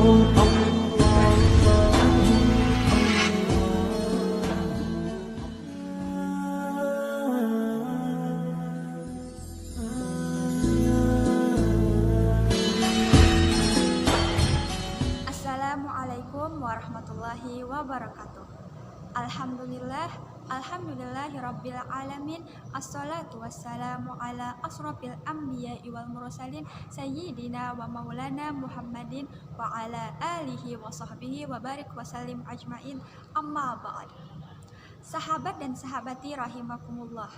Assalamualaikum warahmatullahi wabarakatuh. Alhamdulillahirabbil alamin. Assalatu wassalamu ala asrofil anbiya'i wal mursalin sayyidina wa maulana Muhammadin wa ala alihi wa sahbihi wa barik wa salim ajmain. Amma ba'd. Sahabat dan sahabati rahimakumullah.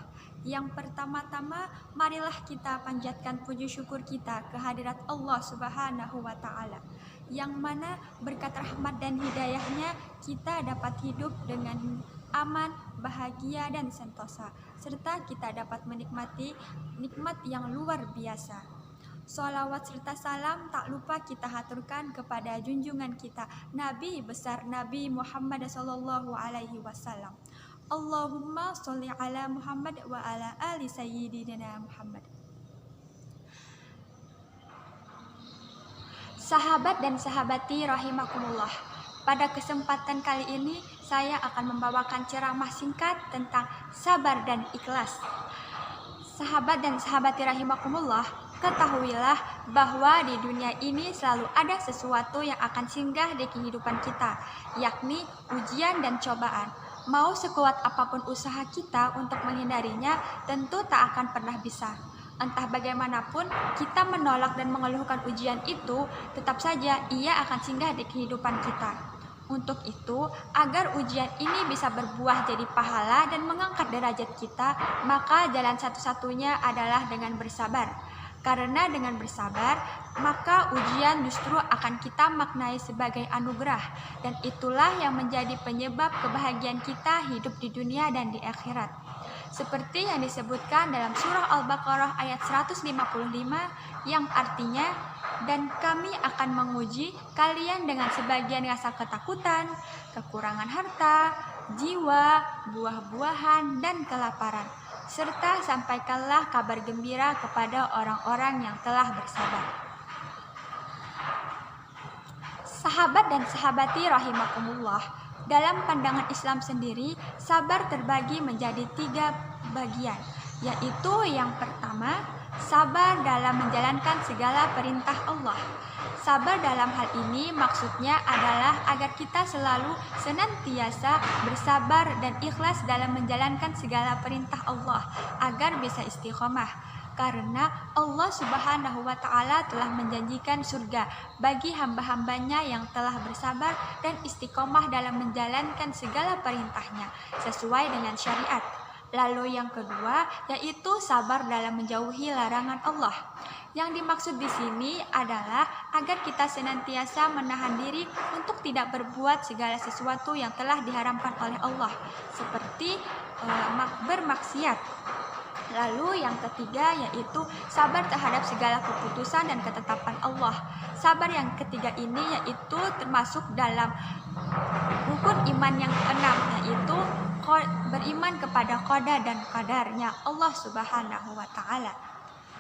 Yang pertama-tama, marilah kita panjatkan puji syukur kita kehadirat Allah Subhanahu wa Ta'ala, yang mana berkat rahmat dan hidayahnya kita dapat hidup dengan aman, bahagia, dan sentosa, serta kita dapat menikmati nikmat yang luar biasa. Sholawat serta salam tak lupa kita haturkan kepada junjungan kita, Nabi besar Nabi Muhammad sallallahu alaihi wasallam. Allahumma sholli ala Muhammad wa ala ali sayyidina Muhammad. Sahabat dan sahabati rahimakumullah, pada kesempatan kali ini saya akan membawakan ceramah singkat tentang sabar dan ikhlas. Sahabat dan sahabati rahimakumullah, ketahuilah bahwa di dunia ini selalu ada sesuatu yang akan singgah di kehidupan kita, yakni ujian dan cobaan. Mau sekuat apapun usaha kita untuk menghindarinya, tentu tak akan pernah bisa. Entah bagaimanapun kita menolak dan mengeluhkan ujian itu, tetap saja ia akan singgah di kehidupan kita. Untuk itu, agar ujian ini bisa berbuah jadi pahala dan mengangkat derajat kita, maka jalan satu-satunya adalah dengan bersabar. Karena dengan bersabar, maka ujian justru akan kita maknai sebagai anugerah, dan itulah yang menjadi penyebab kebahagiaan kita hidup di dunia dan di akhirat. Seperti yang disebutkan dalam surah Al-Baqarah ayat 155 yang artinya, dan kami akan menguji kalian dengan sebagian rasa ketakutan, kekurangan harta, jiwa, buah-buahan, dan kelaparan, serta sampaikanlah kabar gembira kepada orang-orang yang telah bersabar. Sahabat dan sahabati rahimakumullah, dalam pandangan Islam sendiri, sabar terbagi menjadi 3 bagian, yaitu yang pertama, sabar dalam menjalankan segala perintah Allah. Sabar dalam hal ini maksudnya adalah agar kita selalu senantiasa bersabar dan ikhlas dalam menjalankan segala perintah Allah agar bisa istiqomah. Karena Allah Subhanahu wa Ta'ala telah menjanjikan surga bagi hamba-hambanya yang telah bersabar dan istiqomah dalam menjalankan segala perintahnya sesuai dengan syariat. Lalu yang kedua yaitu sabar dalam menjauhi larangan Allah. Yang dimaksud di sini adalah agar kita senantiasa menahan diri untuk tidak berbuat segala sesuatu yang telah diharamkan oleh Allah, seperti bermaksiat. Lalu yang ketiga yaitu sabar terhadap segala keputusan dan ketetapan Allah. Sabar yang ketiga ini yaitu termasuk dalam rukun iman yang keenam, yaitu beriman kepada qada dan qadarnya Allah Subhanahu wa Ta'ala.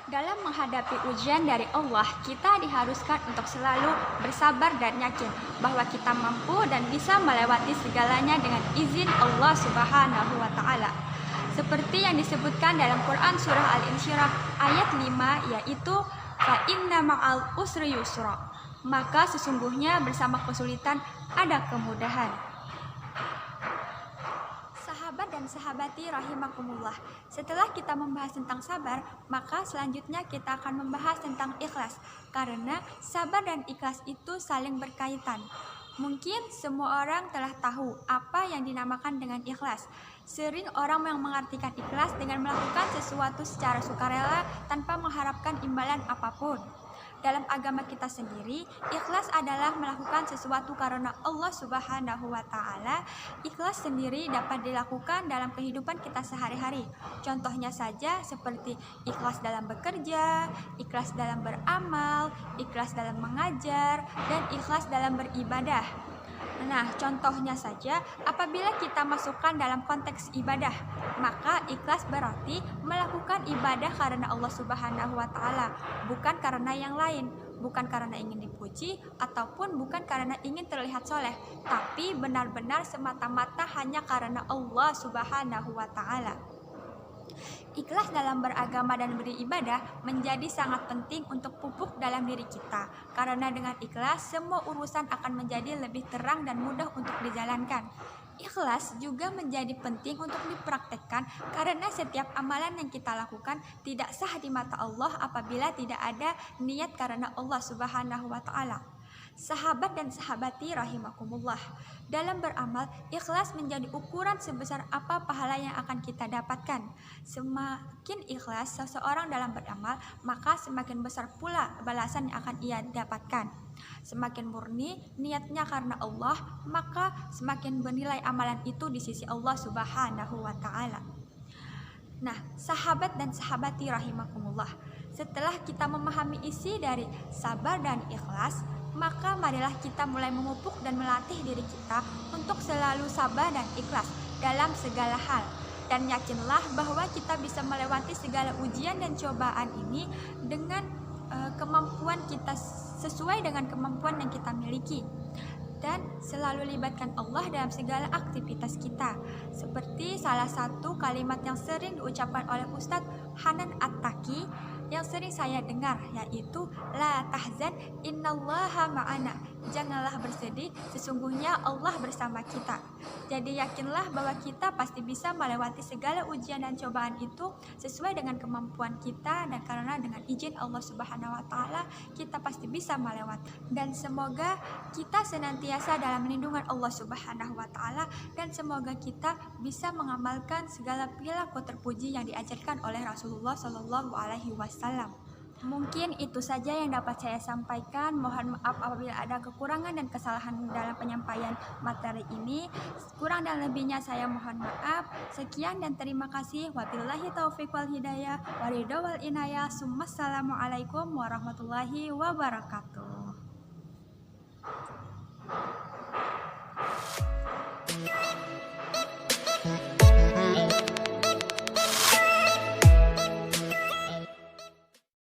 Dalam menghadapi ujian dari Allah, kita diharuskan untuk selalu bersabar dan yakin bahwa kita mampu dan bisa melewati segalanya dengan izin Allah Subhanahu wa Ta'ala. Seperti yang disebutkan dalam Quran surah Al-Insyirah ayat 5, yaitu fa inna ma'al usri yusra, maka sesungguhnya bersama kesulitan ada kemudahan. Sahabat dan sahabati rahimakumullah, setelah kita membahas tentang sabar, maka selanjutnya kita akan membahas tentang ikhlas, karena sabar dan ikhlas itu saling berkaitan. Mungkin semua orang telah tahu apa yang dinamakan dengan ikhlas. Sering orang yang mengartikan ikhlas dengan melakukan sesuatu secara sukarela tanpa mengharapkan imbalan apapun. Dalam agama kita sendiri, ikhlas adalah melakukan sesuatu karena Allah Subhanahu wa Ta'ala. Ikhlas sendiri dapat dilakukan dalam kehidupan kita sehari-hari. Contohnya saja seperti ikhlas dalam bekerja, ikhlas dalam beramal, ikhlas dalam mengajar, dan ikhlas dalam beribadah. Nah, contohnya saja, apabila kita masukkan dalam konteks ibadah, maka ikhlas berarti melakukan ibadah karena Allah Subhanahu wa Ta'ala, bukan karena yang lain, bukan karena ingin dipuji ataupun bukan karena ingin terlihat soleh, tapi benar-benar semata-mata hanya karena Allah Subhanahu wa Ta'ala. Ikhlas dalam beragama dan beribadah menjadi sangat penting untuk pupuk dalam diri kita, karena dengan ikhlas semua urusan akan menjadi lebih terang dan mudah untuk dijalankan. Ikhlas juga menjadi penting untuk dipraktekkan karena setiap amalan yang kita lakukan tidak sah di mata Allah apabila tidak ada niat karena Allah Subhanahu wa Ta'ala. Sahabat dan sahabati rahimakumullah, dalam beramal, ikhlas menjadi ukuran sebesar apa pahala yang akan kita dapatkan. Semakin ikhlas seseorang dalam beramal, maka semakin besar pula balasan yang akan ia dapatkan. Semakin murni niatnya karena Allah, maka semakin bernilai amalan itu di sisi Allah Subhanahu wa Ta'ala. Nah, sahabat dan sahabati rahimakumullah, setelah kita memahami isi dari sabar dan ikhlas, maka marilah kita mulai memupuk dan melatih diri kita untuk selalu sabar dan ikhlas dalam segala hal. Dan yakinlah bahwa kita bisa melewati segala ujian dan cobaan ini dengan kemampuan kita, sesuai dengan kemampuan yang kita miliki. Dan selalu libatkan Allah dalam segala aktivitas kita. Seperti salah satu kalimat yang sering diucapkan oleh Ustadz Hanan At-Taki yang sering saya dengar, yaitu la tahzan innallaha ma'ana, janganlah bersedih, sesungguhnya Allah bersama kita. Jadi yakinlah bahwa kita pasti bisa melewati segala ujian dan cobaan itu sesuai dengan kemampuan kita, dan karena dengan izin Allah Subhanahu wa Ta'ala kita pasti bisa melewati. Dan semoga kita senantiasa dalam lindungan Allah Subhanahu wa Ta'ala, dan semoga kita bisa mengamalkan segala perilaku terpuji yang diajarkan oleh Rasulullah Shallallahu Alaihi Wasallam. Mungkin itu saja yang dapat saya sampaikan. Mohon maaf apabila ada kekurangan dan kesalahan dalam penyampaian materi ini. Kurang dan lebihnya saya mohon maaf. Sekian dan terima kasih. Wabillahi taufiq wal hidayah. Waridho wal inayah. Assalamualaikum warahmatullahi wabarakatuh.